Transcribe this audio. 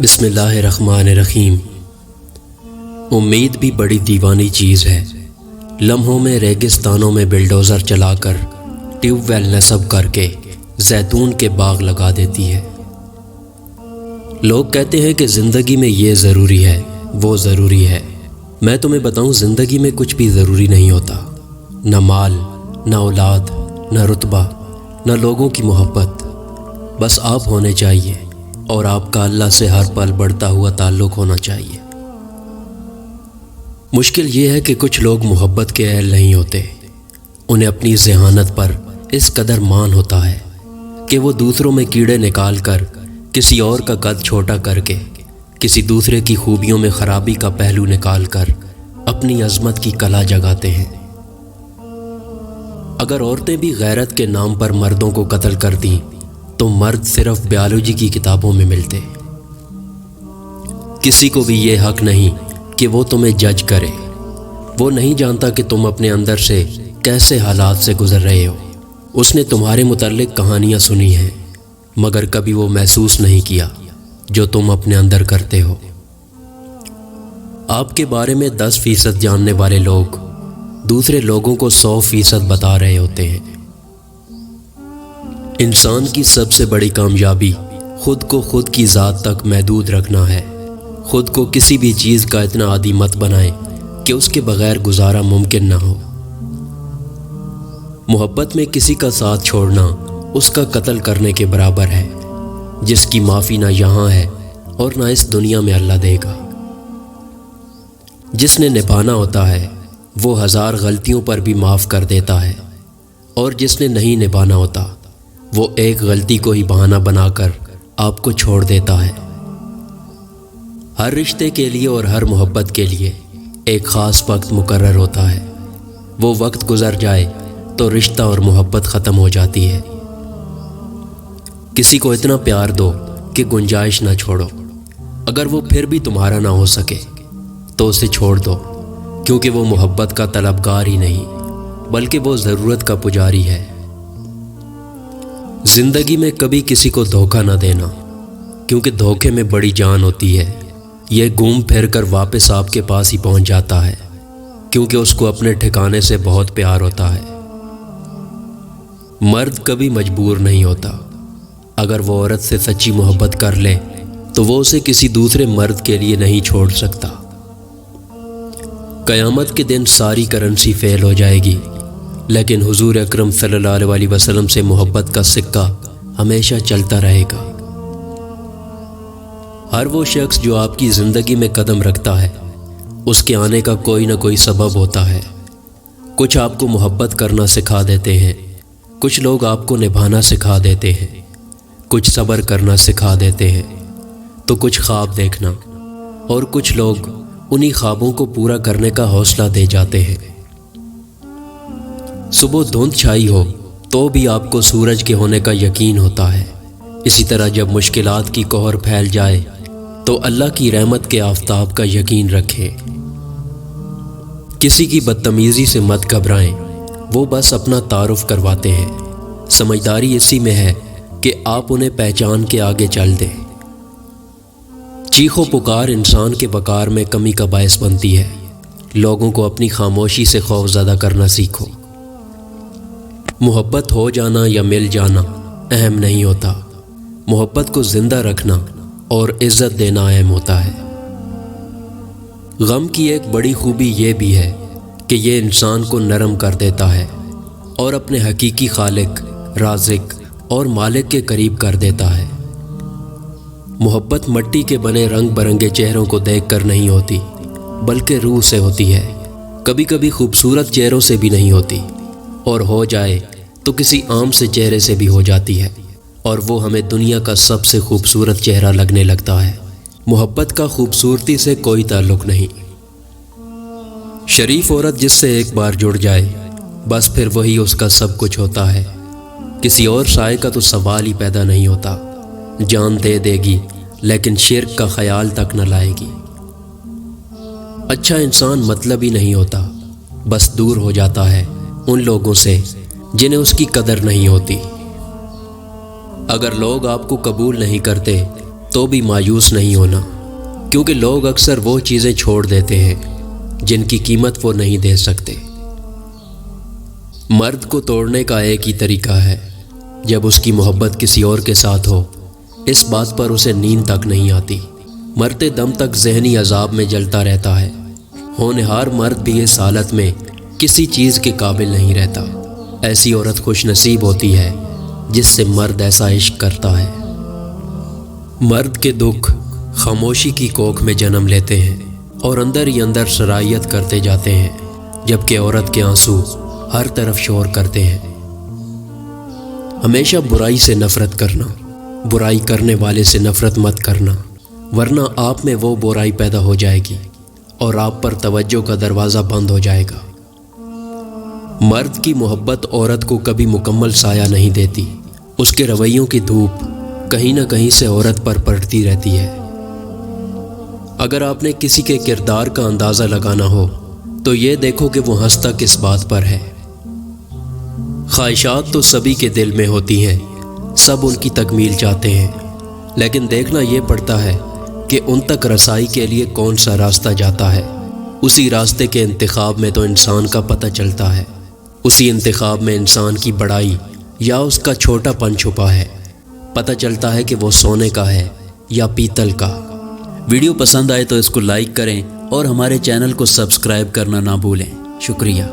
بسم اللہ الرحمن الرحیم۔ امید بھی بڑی دیوانی چیز ہے، لمحوں میں ریگستانوں میں بلڈوزر چلا کر ٹیوب ویل نصب کر کے زیتون کے باغ لگا دیتی ہے۔ لوگ کہتے ہیں کہ زندگی میں یہ ضروری ہے، وہ ضروری ہے۔ میں تمہیں بتاؤں، زندگی میں کچھ بھی ضروری نہیں ہوتا، نہ مال، نہ اولاد، نہ رتبہ، نہ لوگوں کی محبت۔ بس آپ ہونے چاہیے، اور آپ کا اللہ سے ہر پل بڑھتا ہوا تعلق ہونا چاہیے۔ مشکل یہ ہے کہ کچھ لوگ محبت کے اہل نہیں ہوتے، انہیں اپنی ذہانت پر اس قدر مان ہوتا ہے کہ وہ دوسروں میں کیڑے نکال کر، کسی اور کا قد چھوٹا کر کے، کسی دوسرے کی خوبیوں میں خرابی کا پہلو نکال کر اپنی عظمت کی کلا جگاتے ہیں۔ اگر عورتیں بھی غیرت کے نام پر مردوں کو قتل کر دیں تو مرد صرف بیالوجی کی کتابوں میں ملتے۔ کسی کو بھی یہ حق نہیں کہ وہ تمہیں جج کرے۔ وہ نہیں جانتا کہ تم اپنے اندر سے کیسے حالات سے گزر رہے ہو۔ اس نے تمہارے متعلق کہانیاں سنی ہیں، مگر کبھی وہ محسوس نہیں کیا جو تم اپنے اندر کرتے ہو۔ آپ کے بارے میں 10% جاننے والے لوگ دوسرے لوگوں کو 100% بتا رہے ہوتے ہیں۔ انسان کی سب سے بڑی کامیابی خود کو خود کی ذات تک محدود رکھنا ہے۔ خود کو کسی بھی چیز کا اتنا عادی مت بنائیں کہ اس کے بغیر گزارا ممکن نہ ہو۔ محبت میں کسی کا ساتھ چھوڑنا اس کا قتل کرنے کے برابر ہے، جس کی معافی نہ یہاں ہے اور نہ اس دنیا میں اللہ دے گا۔ جس نے نبھانا ہوتا ہے وہ 1000 غلطیوں پر بھی معاف کر دیتا ہے، اور جس نے نہیں نبھانا ہوتا وہ ایک غلطی کو ہی بہانہ بنا کر آپ کو چھوڑ دیتا ہے۔ ہر رشتے کے لیے اور ہر محبت کے لیے ایک خاص وقت مقرر ہوتا ہے۔ وہ وقت گزر جائے تو رشتہ اور محبت ختم ہو جاتی ہے۔ کسی کو اتنا پیار دو کہ گنجائش نہ چھوڑو۔ اگر وہ پھر بھی تمہارا نہ ہو سکے تو اسے چھوڑ دو، کیونکہ وہ محبت کا طلبگار ہی نہیں بلکہ وہ ضرورت کا پجاری ہے۔ زندگی میں کبھی کسی کو دھوکہ نہ دینا، کیونکہ دھوکے میں بڑی جان ہوتی ہے۔ یہ گھوم پھر کر واپس آپ کے پاس ہی پہنچ جاتا ہے، کیونکہ اس کو اپنے ٹھکانے سے بہت پیار ہوتا ہے۔ مرد کبھی مجبور نہیں ہوتا۔ اگر وہ عورت سے سچی محبت کر لے تو وہ اسے کسی دوسرے مرد کے لیے نہیں چھوڑ سکتا۔ قیامت کے دن ساری کرنسی فیل ہو جائے گی، لیکن حضور اکرم صلی اللہ علیہ وسلم سے محبت کا سکہ ہمیشہ چلتا رہے گا۔ ہر وہ شخص جو آپ کی زندگی میں قدم رکھتا ہے، اس کے آنے کا کوئی نہ کوئی سبب ہوتا ہے۔ کچھ آپ کو محبت کرنا سکھا دیتے ہیں، کچھ لوگ آپ کو نبھانا سکھا دیتے ہیں، کچھ صبر کرنا سکھا دیتے ہیں، تو کچھ خواب دیکھنا، اور کچھ لوگ انہی خوابوں کو پورا کرنے کا حوصلہ دے جاتے ہیں۔ صبح دھند چھائی ہو تو بھی آپ کو سورج کے ہونے کا یقین ہوتا ہے۔ اسی طرح جب مشکلات کی قہر پھیل جائے تو اللہ کی رحمت کے آفتاب کا یقین رکھیں۔ کسی کی بدتمیزی سے مت گھبرائیں، وہ بس اپنا تعارف کرواتے ہیں۔ سمجھداری اسی میں ہے کہ آپ انہیں پہچان کے آگے چل دیں۔ چیخ و پکار انسان کے وقار میں کمی کا باعث بنتی ہے۔ لوگوں کو اپنی خاموشی سے خوف زدہ کرنا سیکھو۔ محبت ہو جانا یا مل جانا اہم نہیں ہوتا، محبت کو زندہ رکھنا اور عزت دینا اہم ہوتا ہے۔ غم کی ایک بڑی خوبی یہ بھی ہے کہ یہ انسان کو نرم کر دیتا ہے اور اپنے حقیقی خالق، رازق اور مالک کے قریب کر دیتا ہے۔ محبت مٹی کے بنے رنگ برنگے چہروں کو دیکھ کر نہیں ہوتی، بلکہ روح سے ہوتی ہے۔ کبھی کبھی خوبصورت چہروں سے بھی نہیں ہوتی، اور ہو جائے تو کسی عام سے چہرے سے بھی ہو جاتی ہے، اور وہ ہمیں دنیا کا سب سے خوبصورت چہرہ لگنے لگتا ہے۔ محبت کا خوبصورتی سے کوئی تعلق نہیں۔ شریف عورت جس سے ایک بار جڑ جائے، بس پھر وہی اس کا سب کچھ ہوتا ہے۔ کسی اور شائع کا تو سوال ہی پیدا نہیں ہوتا۔ جان دے دے گی لیکن شرک کا خیال تک نہ لائے گی۔ اچھا انسان مطلب ہی نہیں ہوتا، بس دور ہو جاتا ہے ان لوگوں سے جنہیں اس کی قدر نہیں ہوتی۔ اگر لوگ آپ کو قبول نہیں کرتے تو بھی مایوس نہیں ہونا، کیونکہ لوگ اکثر وہ چیزیں چھوڑ دیتے ہیں جن کی قیمت وہ نہیں دے سکتے۔ مرد کو توڑنے کا ایک ہی طریقہ ہے، جب اس کی محبت کسی اور کے ساتھ ہو، اس بات پر اسے نیند تک نہیں آتی، مرتے دم تک ذہنی عذاب میں جلتا رہتا ہے۔ ہونہار مرد بھی اس حالت میں کسی چیز کے قابل نہیں رہتا۔ ایسی عورت خوش نصیب ہوتی ہے جس سے مرد ایسا عشق کرتا ہے۔ مرد کے دکھ خاموشی کی کوکھ میں جنم لیتے ہیں اور اندر ہی اندر سرایت کرتے جاتے ہیں، جبکہ عورت کے آنسو ہر طرف شور کرتے ہیں۔ ہمیشہ برائی سے نفرت کرنا، برائی کرنے والے سے نفرت مت کرنا، ورنہ آپ میں وہ برائی پیدا ہو جائے گی اور آپ پر توجہ کا دروازہ بند ہو جائے گا۔ مرد کی محبت عورت کو کبھی مکمل سایہ نہیں دیتی، اس کے رویوں کی دھوپ کہیں نہ کہیں سے عورت پر پڑتی رہتی ہے۔ اگر آپ نے کسی کے کردار کا اندازہ لگانا ہو تو یہ دیکھو کہ وہ ہنستا کس بات پر ہے۔ خواہشات تو سبھی کے دل میں ہوتی ہیں، سب ان کی تکمیل چاہتے ہیں، لیکن دیکھنا یہ پڑتا ہے کہ ان تک رسائی کے لیے کون سا راستہ جاتا ہے۔ اسی راستے کے انتخاب میں تو انسان کا پتہ چلتا ہے، اسی انتخاب میں انسان کی بڑائی یا اس کا چھوٹا پن چھپا ہے، پتہ چلتا ہے کہ وہ سونے کا ہے یا پیتل کا۔ ویڈیو پسند آئے تو اس کو لائک کریں اور ہمارے چینل کو سبسکرائب کرنا نہ بھولیں۔ شکریہ۔